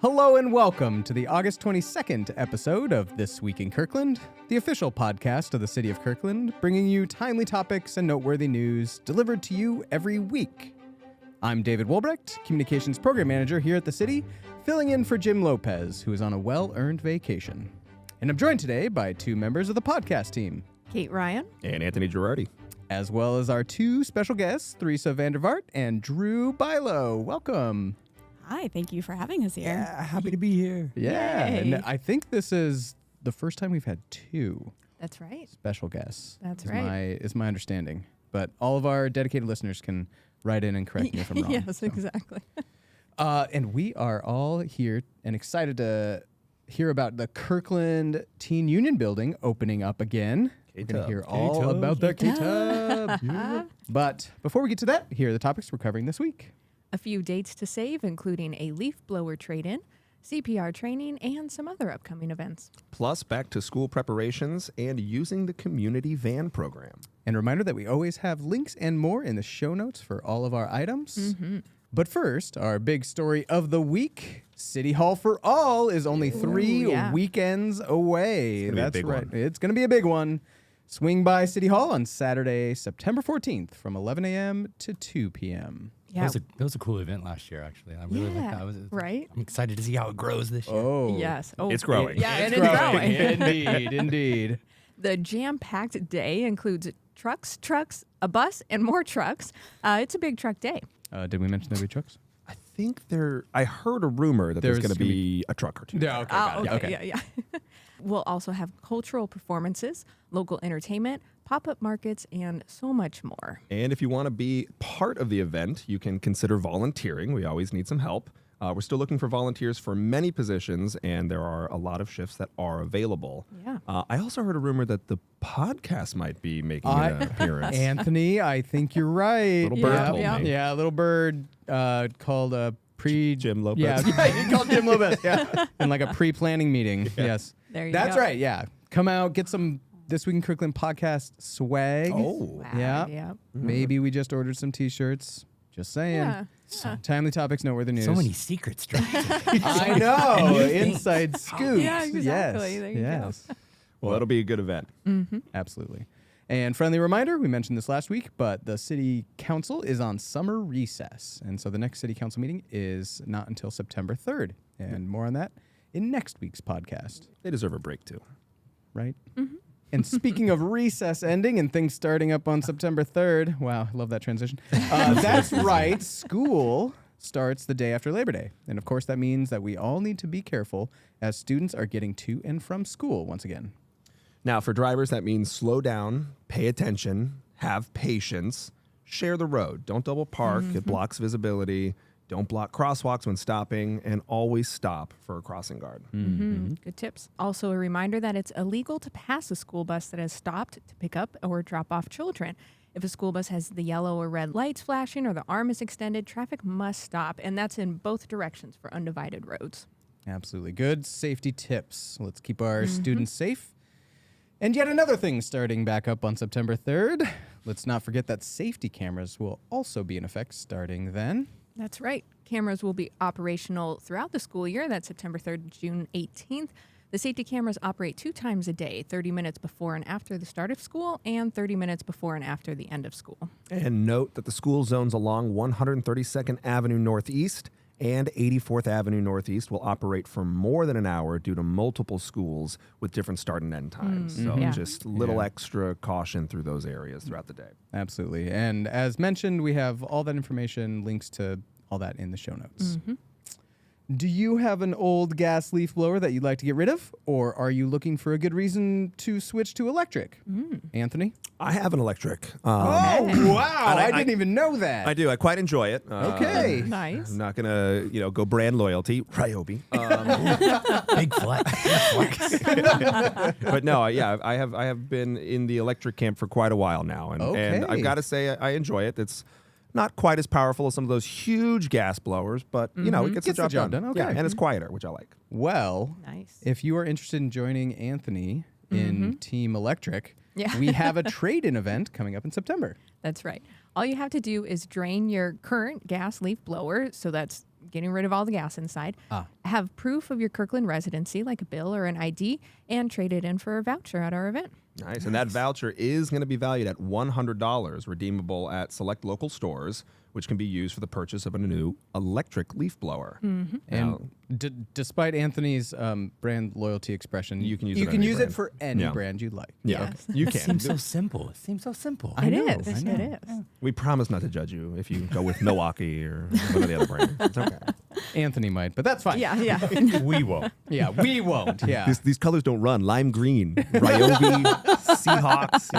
Hello and welcome to the August 22nd episode of This Week in Kirkland, the official podcast of the City of Kirkland, bringing you timely topics and noteworthy news delivered to you every week. I'm David Wolbrecht, Communications Program Manager here at the City, filling in for Jim Lopez, who is on a well-earned vacation. And I'm joined today by two members of the podcast team, Kate Ryan and Anthony Girardi, as well as our two special guests, Theresa Vandervaart and Drew Bilo. Welcome. Hi, thank you for having us here. Yeah, happy to be here. Yeah, Yay. and I think this is the first time we've had two That's right. special guests. That's is right. Is my understanding. But all of our dedicated listeners can write in and correct me if I'm wrong. Yes, So. exactly. And we are all here and excited to hear about the Kirkland Teen Union building opening up again. We're going to hear all about that K-Tub. Yeah. But before we get to that, here are the topics we're covering this week. A few dates to save, including a leaf blower trade-in, CPR training, and some other upcoming events. Plus back to school preparations and using the community van program. And a reminder that we always have links and more in the show notes for all of our items. Mm-hmm. But first, our big story of the week. City Hall for All is only 3 weekends away. That's right. It's going to be a big one. Swing by City Hall on Saturday, September 14th from 11 a.m. to 2 p.m. Yeah. That was a cool event last year, actually. I really liked that. Right? I'm excited to see how it grows this year. Oh. Yes. Oh, It's growing. Yeah, It's and it's growing. Indeed. The jam-packed day includes trucks, a bus, and more trucks. It's a big truck day. Did we mention there'll be trucks? I think I heard a rumor that there's going to be a truck or two. Yeah, okay. Okay. Yeah. We'll also have cultural performances, local entertainment, pop-up markets, and so much more. And if you want to be part of the event, you can consider volunteering. We always need some help. We're still looking for volunteers for many positions, and there are a lot of shifts that are available. Yeah. I also heard a rumor that the podcast might be making an appearance. Anthony, I think you're right. Little bird told me. Yeah, little bird called Jim Lopez. Yeah, he called Jim Lopez. Yeah, in like a pre-planning meeting. Yeah. Yes, There you that's go. right. Yeah, come out, get some This Week in Kirkland podcast swag. Oh. Yeah. Yeah. Maybe we just ordered some T-shirts. Just saying. Yeah. Timely topics, noteworthy news. So many secrets dropped. I know. Inside scoops. Yeah, exactly. Yes. There you yes. Well, it'll be a good event. Mm-hmm. Absolutely. And friendly reminder, we mentioned this last week, but the city council is on summer recess. And so the next city council meeting is not until September 3rd. And more on that in next week's podcast, They deserve a break, too. right? Mm-hmm. And speaking of recess ending and things starting up on September 3rd, wow, I love that transition. That's right, school starts the day after Labor Day. And of course, that means that we all need to be careful as students are getting to and from school once again. Now, for drivers, that means slow down, pay attention, have patience, share the road. Don't double park. It blocks visibility. Don't block crosswalks when stopping, and always stop for a crossing guard. Mm-hmm. Good tips. Also, a reminder that it's illegal to pass a school bus that has stopped to pick up or drop off children. If a school bus has the yellow or red lights flashing or the arm is extended, traffic must stop, and that's in both directions for undivided roads. Absolutely. Good safety tips. Let's keep our students safe. And yet another thing starting back up on September 3rd. Let's not forget that safety cameras will also be in effect starting then. That's right. Cameras will be operational throughout the school year. That's September 3rd to June 18th. The safety cameras operate 2 times a day, 30 minutes before and after the start of school and 30 minutes before and after the end of school. And note that the school zones along 132nd Avenue Northeast and 84th Avenue Northeast will operate for more than an hour due to multiple schools with different start and end times. So Yeah. just little extra caution through those areas throughout the day. Absolutely. And as mentioned, we have all that information, links to all that in the show notes. Do you have an old gas leaf blower that you'd like to get rid of? Or are you looking for a good reason to switch to electric? Anthony? I have an electric. Wow. And I didn't even know that. I do. I quite enjoy it. Okay. Nice. I'm not going to, go brand loyalty. Ryobi. Big flex. But no, yeah, I have been in the electric camp for quite a while now. And Okay. I've got to say I enjoy it. It's not quite as powerful as some of those huge gas blowers, but, it gets the job done. Okay. Yeah, and it's quieter, which I like. Well, Nice. if you are interested in joining Anthony in Team Electric, Yeah. we have a trade-in event coming up in September. That's right. All you have to do is drain your current gas leaf blower. So that's getting rid of all the gas inside. Have proof of your Kirkland residency, like a bill or an ID, and trade it in for a voucher at our event. Nice. And that voucher is going to be valued at $100, redeemable at select local stores, which can be used for the purchase of a new electric leaf blower. And despite Anthony's brand loyalty expression, You can use it you on can any use brand. it for any Yeah. brand you like. Yeah, Yes. you It can. seems so simple. It seems so simple. It is. We promise not to judge you if you go with Milwaukee or one of the other brands. It's okay. Anthony might, but that's fine. Yeah. We won't. Yeah, we won't. Yeah. These colors don't run. Lime green, Ryobi, Seahawks,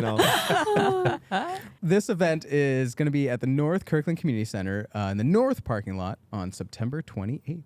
This event is going to be at the North Kirkland Community Center in the North parking lot on September 28th.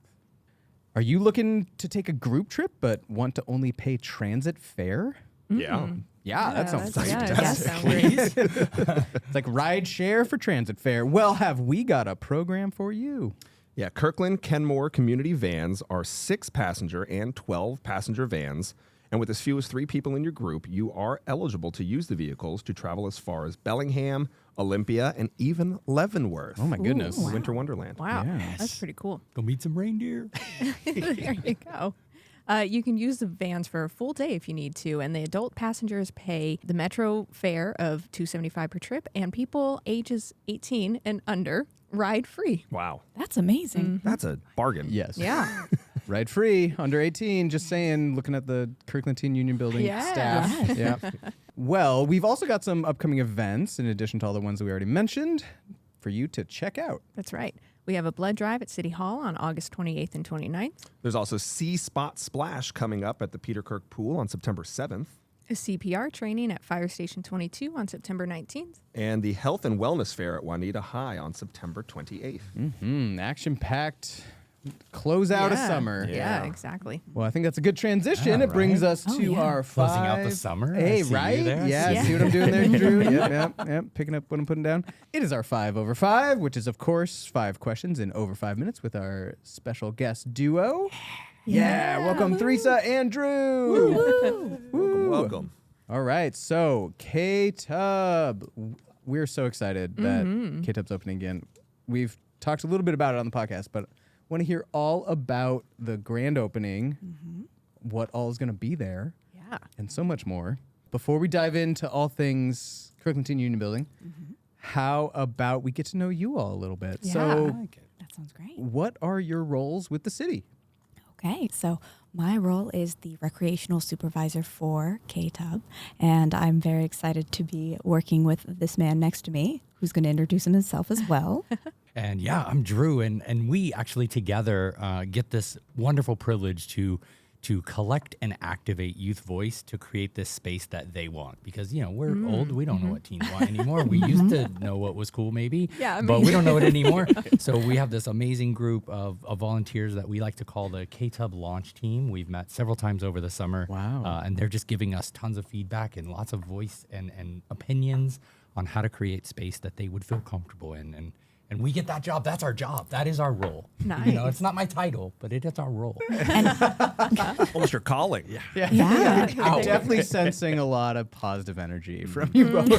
Are you looking to take a group trip but want to only pay transit fare? Yeah. Yeah, that sounds fantastic. It's like ride share for transit fare. Well, have we got a program for you? Yeah, Kirkland Kenmore community vans are 6-passenger and 12-passenger vans. And with as few as 3 people in your group, you are eligible to use the vehicles to travel as far as Bellingham, Olympia, and even Leavenworth. Oh my goodness. Ooh, Winter Wonderland. Wow. Yes. That's pretty cool. Go meet some reindeer. There you go. You can use the vans for a full day if you need to, and the adult passengers pay the metro fare of $275 per trip, and people ages 18 and under ride free. Wow. That's amazing. That's a bargain. Yes. Yeah. Ride free, under 18, just saying, looking at the Kirkland Teen Union Building Yeah. staff. Yeah. Well, we've also got some upcoming events, in addition to all the ones that we already mentioned, for you to check out. That's right. We have a blood drive at City Hall on August 28th and 29th, There's also Sea Spot Splash coming up at the Peter Kirk Pool on September 7th. a CPR training at Fire Station 22 on September 19th. And the Health and Wellness Fair at Juanita High on September 28th. Action-packed closeout of Yeah. summer. Yeah, exactly. Well, I think that's a good transition. Yeah, it brings right? us to our five. Closing out the summer. I Hey, see you right? there. Yeah, Yeah. see what I'm doing there, Drew? Yep. Picking up what I'm putting down. It is our 5 over 5, which is, of course, 5 questions in over 5 minutes with our special guest duo. Yeah. Welcome, Theresa and Drew. Woo. Welcome. All right. So, K-Tub. We're so excited that K-Tub's opening again. We've talked a little bit about it on the podcast, but want to hear all about the grand opening, what all is going to be there, Yeah. and so much more. Before we dive into all things Kirkland Teen Union Building, how about we get to know you all a little bit? Yeah. So, That sounds great. what are your roles with the city? Okay, so my role is the recreational supervisor for K-Tub, and I'm very excited to be working with this man next to me, who's going to introduce himself as well. And yeah, I'm Drew, and we actually together get this wonderful privilege to collect and activate youth voice to create this space that they want. Because, we're old. We don't know what teens want anymore. We used to know what was cool maybe, Yeah, I but mean- we don't know it anymore. So we have this amazing group of volunteers that we like to call the K-Tub launch team. We've met several times over the summer. Wow. And they're just giving us tons of feedback and lots of voice and opinions on how to create space that they would feel comfortable in. And we get that job. That's our job. That is our role. Nice. It's not my title, but it is our role. Almost your calling. Yeah. Yeah. I'm definitely sensing a lot of positive energy from you both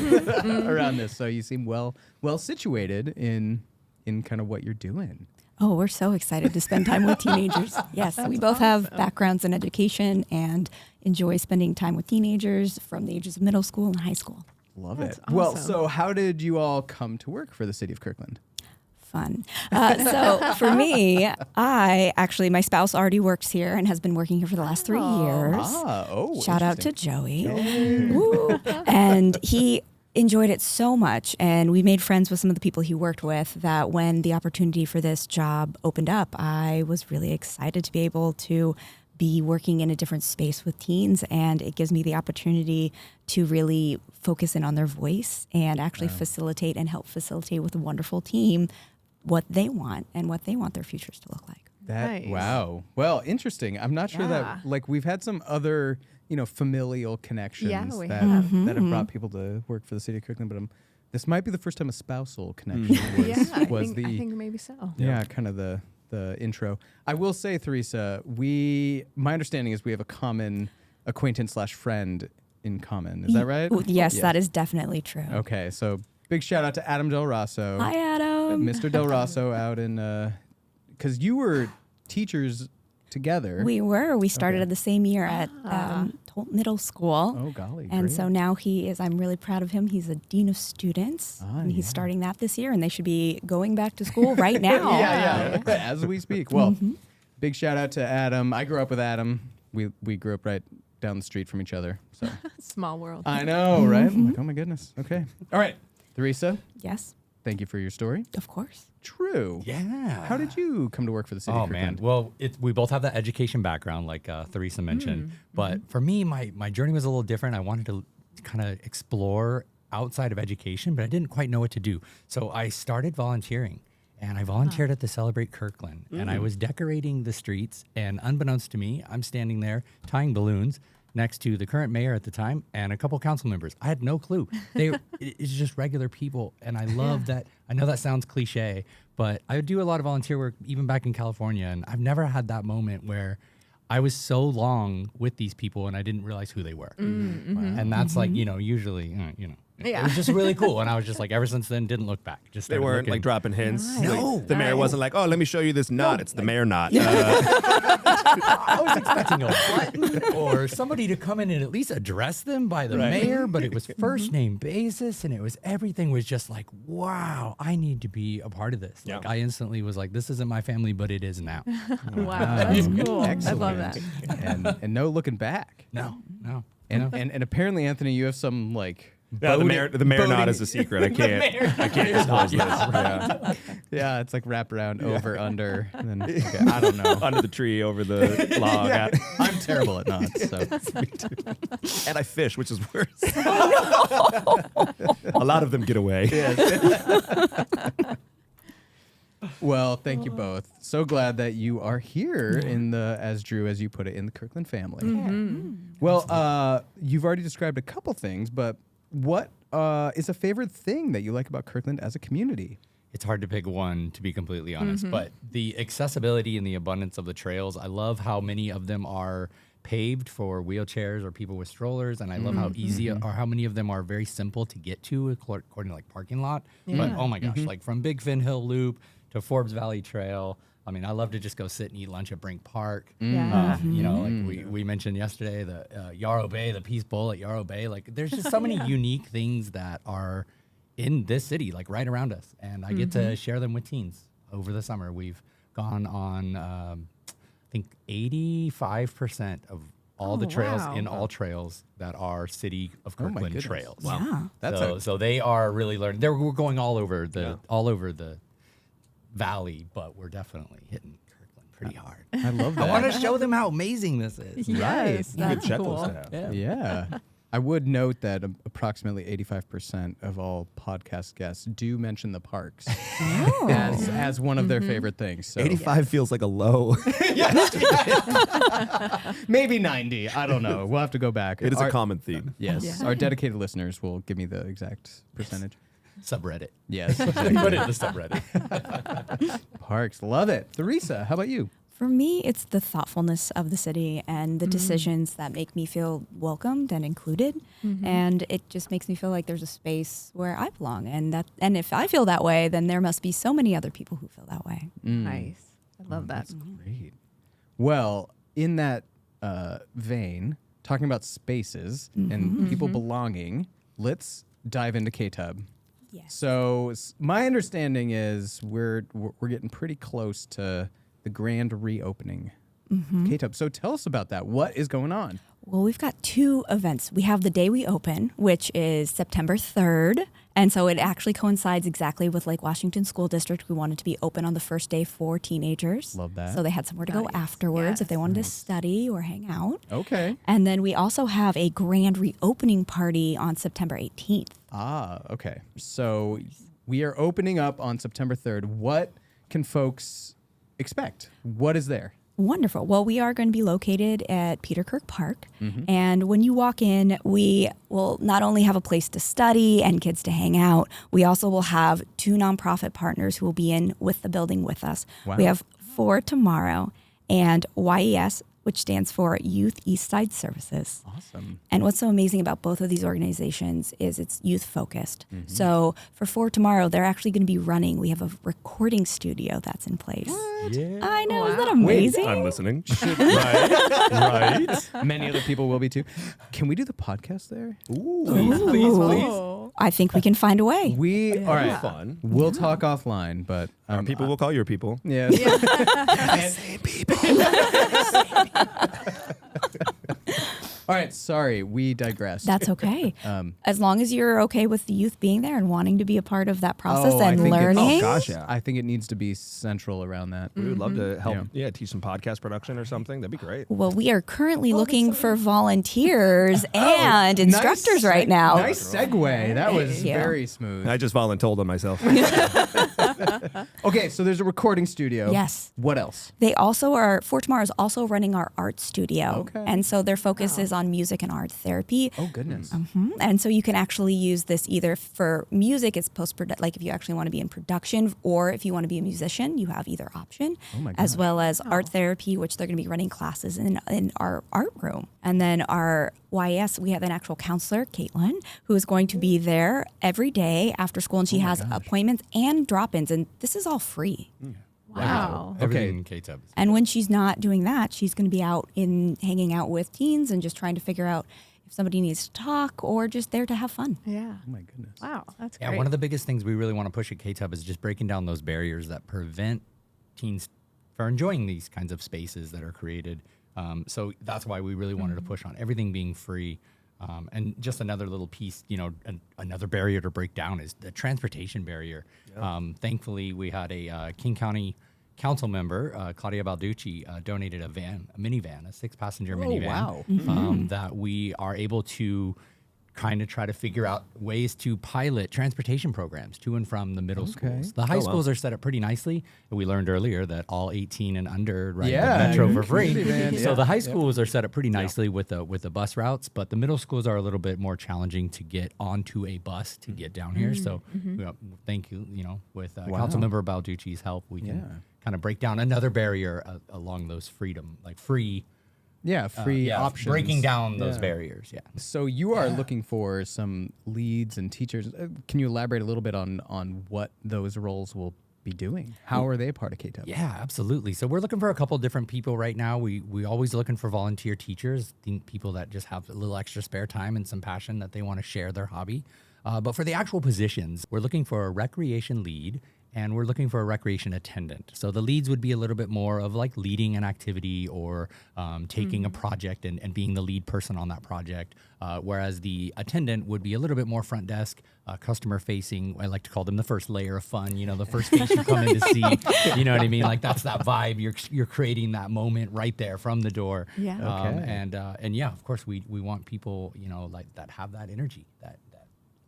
around this. So you seem well situated in kind of what you're doing. Oh, we're so excited to spend time with teenagers. Yes, we both have backgrounds in education and enjoy spending time with teenagers from the ages of middle school and high school. Love That's it. Well, awesome. so how did you all come to work for the city of Kirkland? Fun. So for me, my spouse already works here and has been working here for the last 3 years. Shout out to Joey. Woo. And he enjoyed it so much, and we made friends with some of the people he worked with, that when the opportunity for this job opened up, I was really excited to be able to be working in a different space with teens, and it gives me the opportunity to really focus in on their voice and actually facilitate and help facilitate with a wonderful team what they want and what they want their futures to look like. Nice. Wow. Well, interesting. I'm not sure Yeah. that we've had some other familial connections Yeah, we that have. that have brought people to work for the city of Kirkland, but this might be the first time a spousal connection was, I was think maybe so. kind of the intro. I will say, Theresa, my understanding is we have a common acquaintance / friend in common. Is that right? Yes, Yeah. that is definitely true. Okay, so big shout out to Adam Del Rosso. Hi, Adam. Mr. Del Rosso out in because you were teachers together. We started at the same year at Tolt Middle School. Oh, golly. And great. so now I'm really proud of him. He's a dean of students. And he's starting that this year, and they should be going back to school right now. yeah. As we speak. Well, big shout out to Adam. I grew up with Adam. We grew up right down the street from each other. So Small world. I know, right? I'm like, oh my goodness. Okay. All right. Theresa, Yes, thank you for your story. of course. True. Yeah. How did you come to work for the city Oh of Kirkland? man, well, we both have that education background, like Theresa mentioned. But for me, my journey was a little different. I wanted to kind of explore outside of education, but I didn't quite know what to do. So I started volunteering, and I volunteered at the Celebrate Kirkland, and I was decorating the streets. And unbeknownst to me, I'm standing there tying balloons next to the current mayor at the time and a couple council members. I had no clue. It's just regular people. And I love that. I know that sounds cliche, but I do a lot of volunteer work even back in California. And I've never had that moment where I was so long with these people and I didn't realize who they were. And that's like, usually, it was just really cool. And I was just like, ever since then, didn't look back. Just They started weren't looking. like dropping hints. Nice. No, the mayor wasn't like, "Oh, let me show you this knot. It's the mayor knot." I was expecting a button or somebody to come in and at least address them by the mayor, but it was first name basis, and everything was just like, wow, I need to be a part of this. Yeah. Like I instantly was like, this isn't my family, but it is now. Wow, that's cool. Excellent. I love that. and no looking back. No. And apparently, Anthony, you have some like. Yeah, the mayor knot boating- is a secret. I can't disclose this. Yeah. Yeah, it's like wrap around, over, under, and then okay, I don't know. Under the tree, over the log. Yeah, I'm terrible at knots. So And I fish, which is worse. A lot of them get away. well, thank you both. So glad that you are here in the, as you put it, in the Kirkland family. Well, you've already described a couple things, but what is a favorite thing that you like about Kirkland as a community? It's hard to pick one, to be completely honest, but the accessibility and the abundance of the trails, I love how many of them are paved for wheelchairs or people with strollers, and I love how easy or how many of them are very simple to get to according to like parking lot. But oh my gosh, like from Big Fin Hill Loop to Forbes Valley Trail, I mean, I love to just go sit and eat lunch at Brink Park. Like we mentioned yesterday, the Yarrow Bay, the Peace Bowl at Yarrow Bay. Like, there's just so many unique things that are in this city, like right around us, and I get to share them with teens over the summer. We've gone on, I think, 85% of all the trails in all trails that are City of Kirkland goodness. trails. Wow. That's So they are really learning. We're going all over the valley, but we're definitely hitting Kirkland pretty hard. I love I that. want to show them how amazing this is. Yes, that's cool. Yeah. I would note that approximately 85% of all podcast guests do mention the parks as one of their favorite things. So 85 feels like a low. maybe 90. I don't know. We'll have to go back. It is a common theme. Yes. Yeah. Our dedicated listeners will give me the exact percentage. Subreddit. Yes. Put it in the subreddit. Parks. Love it. Theresa, how about you? For me, it's the thoughtfulness of the city and the decisions that make me feel welcomed and included. And it just makes me feel like there's a space where I belong. And if I feel that way, then there must be so many other people who feel that way. Nice. I love that. That's great. Well, in that vein, talking about spaces and people belonging, let's dive into K-Tub. Yes. So my understanding is we're getting pretty close to the grand reopening K-Tub. So tell us about that. What is going on? Well, we've got two events. We have the day we open, which is September 3rd. And so it actually coincides exactly with Lake Washington School District. We wanted to be open on the first day for teenagers. Love that. So they had somewhere to go afterwards if they wanted to study or hang out. Okay. And then we also have a grand reopening party on September 18th. Ah, okay. So we are opening up on September 3rd. What can folks expect? What is there? Wonderful. Well, we are going to be located at Peter Kirk Park. And when you walk in, we will not only have a place to study and kids to hang out, we also will have two nonprofit partners who will be in with the building with us. Wow. We have 4 tomorrow, and YES, which stands for Youth East Side Services. Awesome. And what's so amazing about both of these organizations is it's youth focused. So for tomorrow, they're actually going to be running. We have a recording studio that's in place. Yeah. I know, isn't that amazing? I'm listening. Right. Many other people will be too. Can we do the podcast there? Ooh. I think we can find a way. All right. Fun. We'll talk offline, but Our people will call your people. yeah. Same people. All right. Sorry, we digress. That's okay. As long as you're okay with the youth being there and wanting to be a part of that process I and think learning. Oh, gosh, yeah. I think it needs to be central around that. We would love to help, Yeah. teach some podcast production or something. That'd be great. Well, we are currently looking for volunteers and instructors right now. Nice segue. That was Thank you. very smooth. I just voluntold on myself. Okay, so there's a recording studio. Yes. What else? They also are, For Tomorrow is also running our art studio. Okay. And so their focus is on music and art therapy. Oh, goodness. And so you can actually use this either for music, it's post-production, like if you actually want to be in production, or if you want to be a musician, you have either option, as well as art therapy, which they're going to be running classes in our art room. And then our YS, we have an actual counselor, Caitlin, who is going to be there every day after school, and she has appointments and drop-ins, and this is all free. Wow. Everything in KTUB. And when she's not doing that, she's going to be out hanging out with teens and just trying to figure out if somebody needs to talk or just there to have fun. Yeah. Oh, my goodness. Wow. That's Yeah, great. one of the biggest things we really want to push at KTUB is just breaking down those barriers that prevent teens from enjoying these kinds of spaces that are created. So that's why we really wanted to push on everything being free. And just another little piece, another barrier to break down is the transportation barrier. Thankfully, we had a King County council member, Claudia Balducci, donated a minivan, a 6-passenger minivan, wow. that we are able to kind of try to figure out ways to pilot transportation programs to and from the middle schools. The high schools are set up pretty nicely. We learned earlier that all 18 and under ride the metro for free. So the high schools are set up pretty nicely with the bus routes, but the middle schools are a little bit more challenging to get onto a bus to get down here. So thank you, with Councilmember Balducci's help, we can kind of break down another barrier along those free options. Breaking down those barriers, So you are looking for some leads and teachers. Can you elaborate a little bit on what those roles will be doing? How are they a part of KTUB? Yeah, absolutely. So we're looking for a couple different people right now. We always looking for volunteer teachers, people that just have a little extra spare time and some passion that they want to share their hobby. But for the actual positions, we're looking for a recreation lead and we're looking for a recreation attendant. So the leads would be a little bit more of like leading an activity or taking a project and being the lead person on that project, whereas the attendant would be a little bit more front desk, customer facing. I like to call them the first layer of fun, the first face you come in to see, you know what I mean? Like that's that vibe. You're creating that moment right there from the door. Yeah. And yeah, of course we want people, like that have that energy, that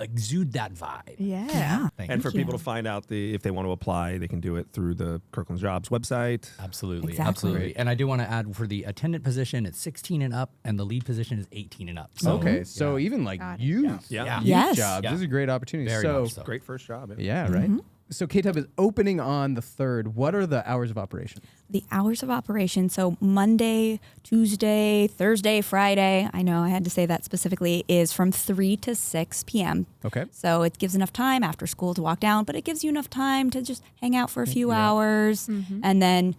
exude that vibe. Yeah. And for people to find out if they want to apply, they can do it through the Kirkland Jobs website. Absolutely. Exactly. Absolutely. And I do want to add for the attendant position, it's 16 and up, and the lead position is 18 and up. So, So even like Got it. youth, Yeah. youth Yes. jobs, Yeah. this is a great opportunity. Very So much so. Great first job. yeah, right. So KTUB is opening on the 3rd. What are the hours of operation? The hours of operation, so Monday, Tuesday, Thursday, Friday, I know I had to say that specifically, is from 3 to 6 p.m. Okay. So it gives enough time after school to walk down, but it gives you enough time to just hang out for a few hours and then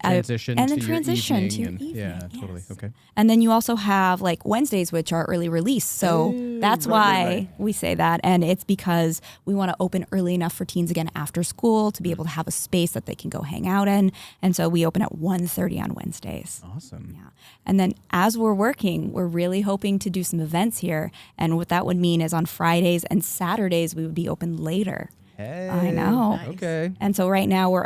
Transition and to then your transition to your evening evening. and- yeah, totally. yes. Okay. And then you also have like Wednesdays, which are early release. So that's why we say that. And it's because we want to open early enough for teens again after school to be able to have a space that they can go hang out in. And so we open at 1:30 on Wednesdays. Awesome. Yeah. And then as we're working, we're really hoping to do some events here. And what that would mean is on Fridays and Saturdays, we would be open later. Hey. I know. Nice. Okay. And so right now we're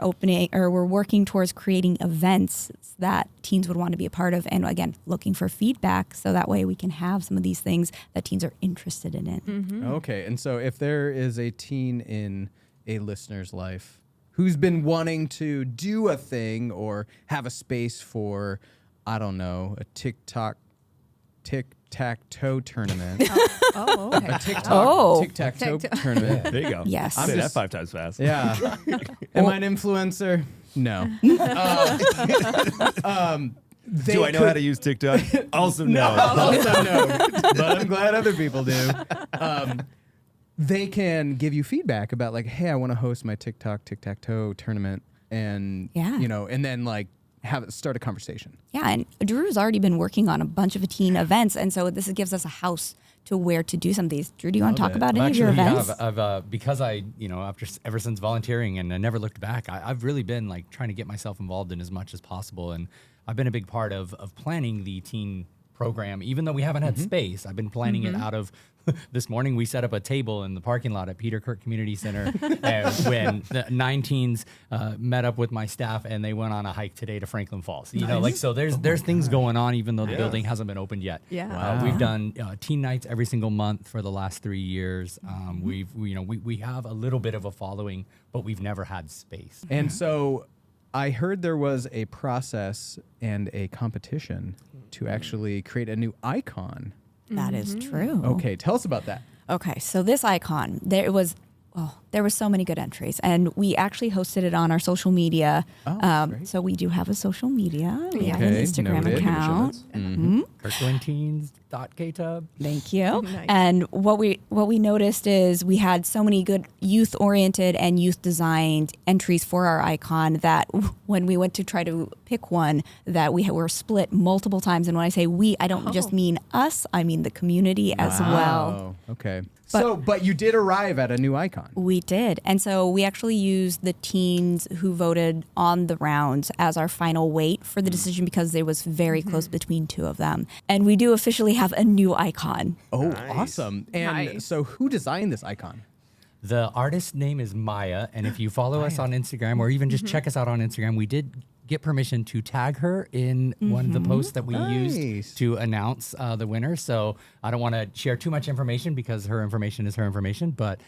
working towards creating events that teens would want to be a part of. And again, looking for feedback so that way we can have some of these things that teens are interested in it. Okay. And so if there is a teen in a listener's life who's been wanting to do a thing or have a space for, I don't know, a tic-tac-toe tournament. Oh, okay. Tic-tac-toe tournament. There you go. Yes. Say I'm that just- 5 times fast. Yeah. Am I an influencer? No. Do I know how to use TikTok? Also no. Also no. But I'm glad other people do. They can give you feedback about like, hey, I want to host my TikTok tic-tac-toe tournament, and and then like start a conversation. Yeah, and Drew's already been working on a bunch of teen events, and so this gives us a house to where to do some of these. Drew, do you want to talk about any of your events? I've because I, ever since volunteering and I never looked back, I've really been like trying to get myself involved in as much as possible, and I've been a big part of planning the teen program, even though we haven't had space. I've been planning it out of. This morning we set up a table in the parking lot at Peter Kirk Community Center when the 9 teens met up with my staff, and they went on a hike today to Franklin Falls. So there's things going on even though the building hasn't been opened yet. Yeah. We've done teen nights every single month for the last 3 years. We have a little bit of a following, but we've never had space. And so I heard there was a process and a competition to actually create a new icon. That is true. Okay, tell us about that. Okay, so this icon, there were so many good entries, and we actually hosted it on our social media. Great. So we do have a social media. We have an Okay, Instagram noted. account. KirklandTeens.ktub. Thank you. Nice. And what we noticed is we had so many good youth-oriented and youth-designed entries for our icon that when we went to try to pick one, that we were split multiple times. And when I say we, I don't just mean us; I mean the community as well. Okay. But you did arrive at a new icon. We did. And so we actually used the teens who voted on the rounds as our final weight for the decision because it was very close between two of them. And we do officially have a new icon. Oh, awesome. And so who designed this icon? The artist's name is Maya, and if you follow us on Instagram or even just check us out on Instagram, we did get permission to tag her in one of the posts that we used to announce the winner. So I don't want to share too much information because her information is her information, but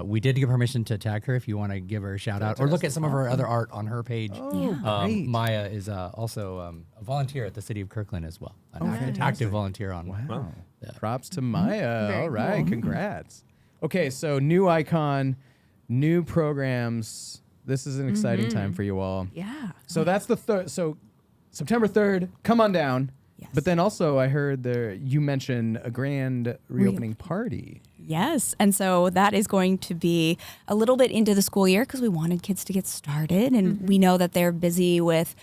we did get permission to tag her if you want to give her a shout out or look at some of her other art on her page. Great. Maya is also a volunteer at the city of Kirkland as well, an active volunteer on. Wow. Props to Maya. Very All right, cool. congrats. Okay, so new icon, new programs. This is an exciting time for you all. Yeah. So that's the third. So September 3rd, come on down. Yes. But then also I heard you mentioned a grand reopening party. Yes. And so that is going to be a little bit into the school year because we wanted kids to get started. And we know that they're busy with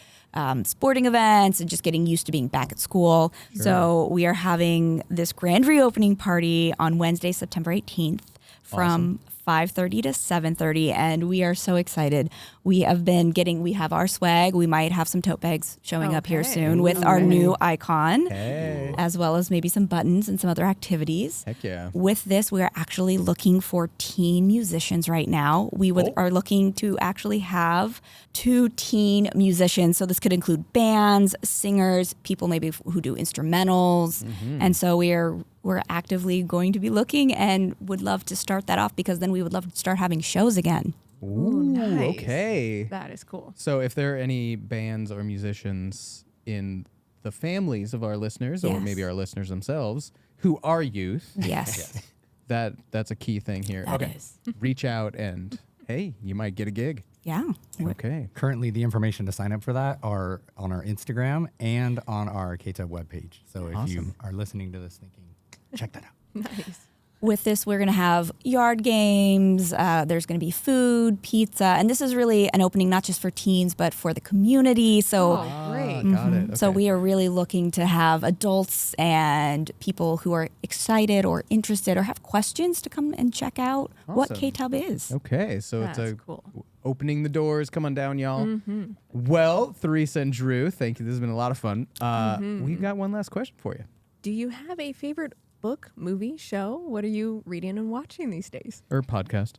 sporting events and just getting used to being back at school. Sure. So we are having this grand reopening party on Wednesday, September 18th from 5:30 to 7:30, and we are so excited. We have our swag. We might have some tote bags showing up here soon with our new icon, as well as maybe some buttons and some other activities. Heck yeah. With this, we are actually looking for teen musicians right now. We are looking to actually have 2 teen musicians. So this could include bands, singers, people maybe who do instrumentals. And so we're actively going to be looking and would love to start that off because then we would love to start having shows again. Ooh, nice. okay. That is cool. So if there are any bands or musicians in the families of our listeners or maybe our listeners themselves who are youth, Yes. that's a key thing here. That okay. is. Reach out and hey, you might get a gig. Yeah. Okay. Currently, the information to sign up for that are on our Instagram and on our KTUB webpage. So if you are listening to this thinking, check that out. Nice. With this, we're going to have yard games. There's going to be food, pizza. And this is really an opening not just for teens, but for the community. So, Great. Got it. Okay. so we are really looking to have adults and people who are excited or interested or have questions to come and check out what Awesome. KTUB is. Okay, so That's it's cool. opening the doors. Come on down, y'all. Well, Theresa and Drew, thank you. This has been a lot of fun. We've got one last question for you. Do you have a favorite book, movie, show? What are you reading and watching these days? Or podcast.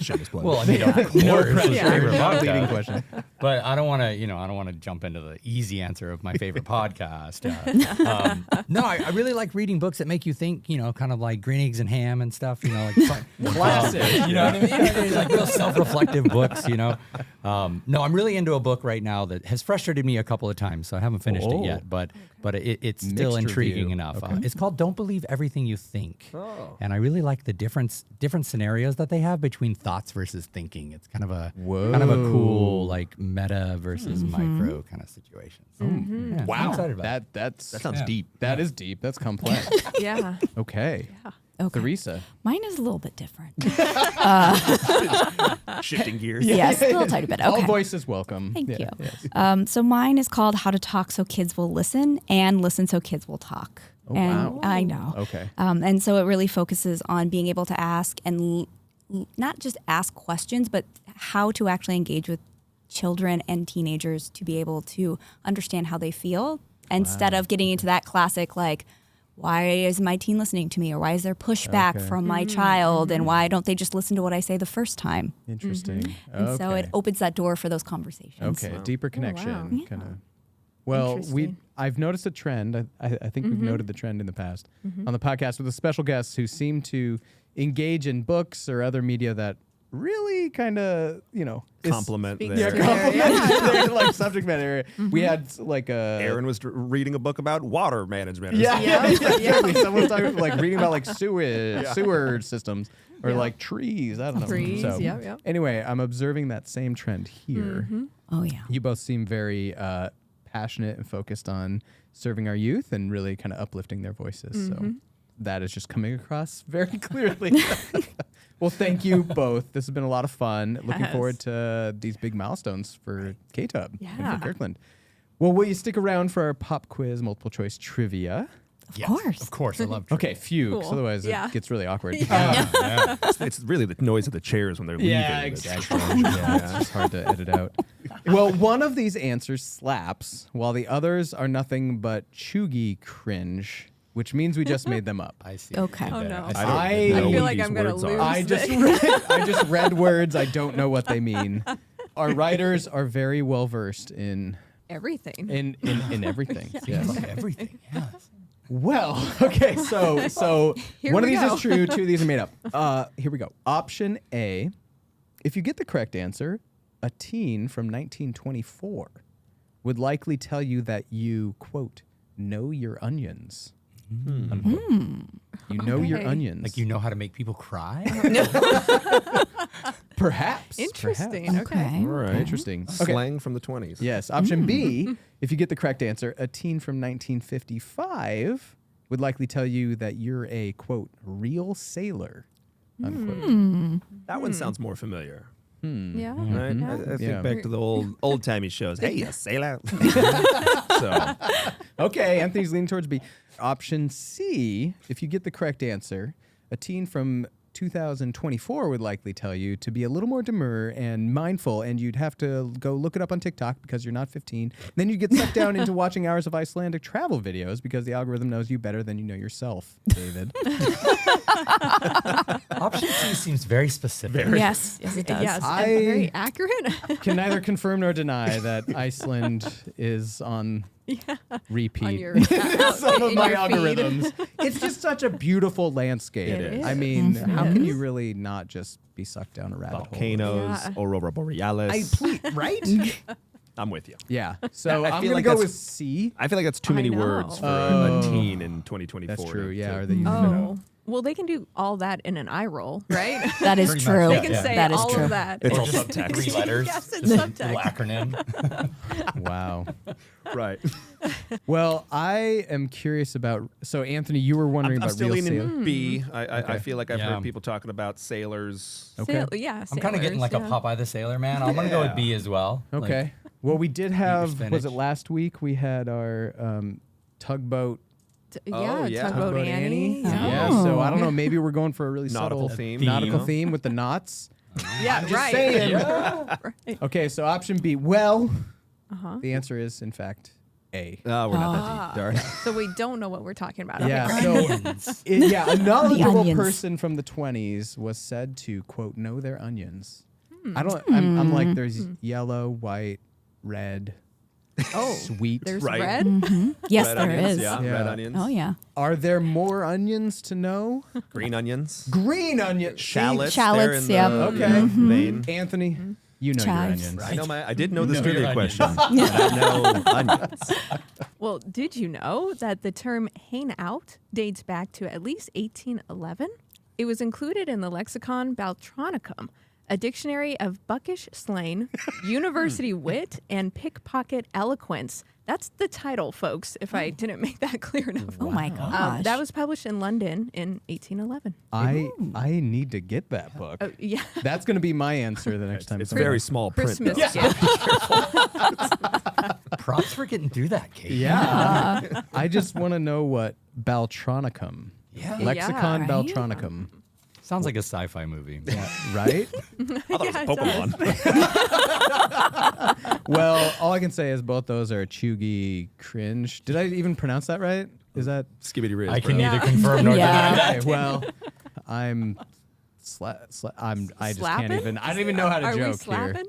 Shameless plug. Well, I mean, of course, Yeah. favorite Leading podcast. question. But I don't want to, jump into the easy answer of my favorite podcast. No, I really like reading books that make you think, kind of like Green Eggs and Ham and stuff, like fun, Classic. you know what I mean? Like real self-reflective books, No, I'm really into a book right now that has frustrated me a couple of times, so I haven't finished it yet, but it's still Mixed intriguing review. enough. Okay. It's called Don't Believe Everything You Think. And I really like the different scenarios ideas that they have between thoughts versus thinking. It's kind of a cool like meta versus micro kind of situation. So, yeah, Wow. I'm excited about it. That sounds deep. That is deep. That's complex. Yeah. Okay. Okay. Teresa. Mine is a little bit different. Shifting gears. Yes, a little tiny bit. Okay. All voices welcome. Thank you. Yes. So mine is called How to Talk So Kids Will Listen and Listen So Kids Will Talk. Oh, and wow. I know. Okay. And so it really focuses on being able to ask and not just ask questions, but how to actually engage with children and teenagers to be able to understand how they feel instead of getting into that classic, like, why is my teen listening to me? Or why is there pushback from my child? And why don't they just listen to what I say the first time? Interesting. And so it opens that door for those conversations. Okay, a deeper connection, wow. kind of. Well, Interesting. I've noticed a trend. I think we've noted the trend in the past on the podcast with the special guests who seem to engage in books or other media that really kind of, Compliment Speaks there. to their like subject matter area. We had like a Aaron was reading a book about water management. Yeah. exactly. Someone's talking like reading about like sewer systems or like trees. I don't know. Trees, So, yep. Anyway, I'm observing that same trend here. Oh, yeah. You both seem very passionate and focused on serving our youth and really kind of uplifting their voices. So that is just coming across very clearly. Well, thank you both. This has been a lot of fun. Looking Yes. forward to these big milestones for K-Tub and Yeah. for Kirkland. Well, will you stick around for our pop quiz, multiple choice trivia? Of course. I love. Okay, phew, 'cause Cool. otherwise Yeah. it gets really awkward. It's really the noise of the chairs when they're leaving. Yeah, that's exactly. strange. Yeah, it's hard to edit out. Well, one of these answers slaps, while the others are nothing but chuggy cringe, which means we just made them up. I see. Okay. what you Oh, did there. no. I see. I know feel what like these I'm gonna words are. lose. I just read words. I don't know what they mean. Our writers are very well versed in Everything. everything. Yes. Everything. Yes. Well, okay, so Here one of we these go. is true, two of these are made up. Here we go. Option A, if you get the correct answer, a teen from 1924 would likely tell you that you, quote, know your onions. Unquote. You know your Okay. onions. Like you know how to make people cry. Perhaps. Interesting. perhaps. Okay. All right. Interesting. Okay. Slang from the 20s. Yes. Option B, if you get the correct answer, a teen from 1955 would likely tell you that you're a, quote, real sailor. Unquote. That one sounds more familiar. Yeah. Right? Yeah. I think Yeah. back to the old timey shows. Hey, you sailor. So Okay, Anthony's leaning towards B. Option C, if you get the correct answer, a teen from 2024 would likely tell you to be a little more demure and mindful, and you'd have to go look it up on TikTok because you're not 15. Then you'd get sucked down into watching hours of Icelandic travel videos because the algorithm knows you better than you know yourself, David. Option C seems very specific. Yes, it does. Yes. I- and very accurate. Can neither confirm nor deny that Iceland is on repeat. On your Some of in my your feed. algorithms. It's just such a beautiful landscape. It is. I mean, how It can is. you really not just be sucked down a rabbit volcanoes, Yeah. aurora borealis. hole? Right? I'm with you. Yeah. So I I'm feel gonna like go that's- with C. I feel like that's too I many know. words for Oh. a teen in 2024. That's true. to- Yeah. to- Or they use Oh. Well, they can do all that in an eye roll, right? That is Pretty true. much, They can Yeah. say That is all true. of that. It's Or all just subtext. 3 letters. Yes, it's just a subtext. little acronym. Wow. Right. Well, I am curious about. So Anthony, you were wondering I'm about still real leaning sailor. B. I Okay. feel like I've Yeah. heard people talking about sailors. Okay. Yeah. I'm kind of getting like sailors, a Popeye the Sailor Man. I'm gonna go with B as well. Like, Okay. Well, we did have. Was spinach. it last week? We had our tugboat. Oh, yeah. Tugboat Annie. Yeah. So I don't know. Maybe we're going for a really Nautical subtle theme. nautical Yeah. theme with the knots. Yeah, Just right. saying. Right. Okay. So option B. Well, the answer is in fact A. Oh, we're not that deep. Darn. So we don't know what we're talking about. Yeah. Okay, So Onions. a knowledgeable onions. person from the 20s was said to quote know their onions. I don't. I'm like there's yellow, white, red. Oh, Sweet. there's Right. red. Yes, Red there onions, is. Yeah. Yeah. Red onions. Oh, yeah. Are there more onions to know? Green onions. Green onions. Shallots. Shallots, there yeah. in the, Okay. you know, vein. Know your Chives. onions. I know I did know this Know your trivia onions. question. I know onions. Well, did you know that the term "hang out" dates back to at least 1811? It was included in the lexicon Baltronicum, a dictionary of buckish slang, university wit, and pickpocket eloquence. That's the title, folks, if I didn't make that clear enough. Oh my gosh. That was published in London in 1811. I need to get that book. Oh, yeah. That's going to be my answer the next time. It's somebody- very small print. Christmas. Though. Yeah. Props for getting through that, Kate. Yeah. I just want to know what Baltronicum. Yeah. Lexicon right? Baltronicum. Sounds like a sci-fi movie. Right? I thought Yeah, it was it Pokemon. Well, all I can say is both those are chuggy cringe. Did I even pronounce that right? Is that Skibbity Riz. I can bro. neither confirm nor deny that. okay? Well, I'm. I just can't Slapping? even. I don't even know how to Are we joke here. slapping?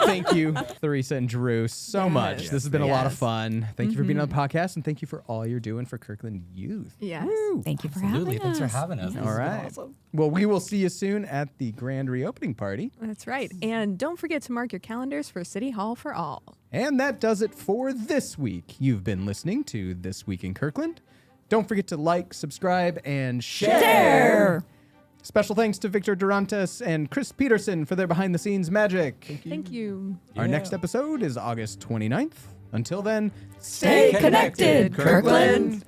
Thank you, Theresa and Drew, so much. Yes. This has been a lot of Yes. fun. Thank you for being on the podcast, and thank you for all you're doing for Kirkland Youth. Yes. Thank you for Absolutely. having us. Thanks for having us. This All has been right. awesome. Well, we will see you soon at the grand reopening party. That's right. And don't forget to mark your calendars for City Hall for All. And that does it for this week. You've been listening to This Week in Kirkland. Don't forget to like, subscribe, and share. Special thanks to Victor Durantes and Chris Peterson for their behind-the-scenes magic. Thank you. Our Yeah. next episode is August 29th. Until then, Stay connected, Kirkland.